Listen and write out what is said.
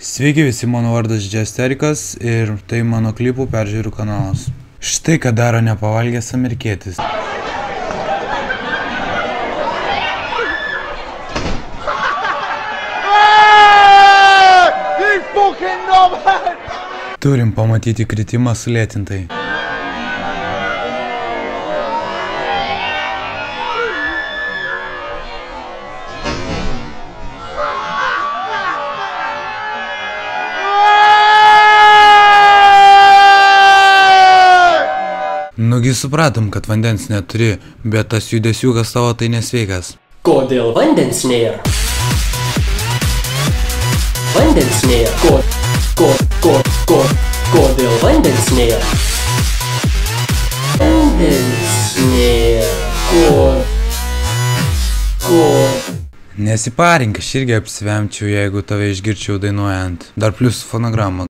Sveiki visi, mano vardas Džesterikas ir tai mano klipų peržiūrų kanalas. Štai ką daro nepavalgęs amerikietis. Turim pamatyti kritimą sulėtintai. Nugi supratom, kad vandens neturi, bet tas judesiukas tavo tai nesveikas. Kodėl vandens nėra? Vandens nėra. Kodėl vandens nėra? Vandens nėra. Nesiparink, aš irgi apsivemčiau, jeigu tave išgirčiau dainuojant. Dar plius fonogramą.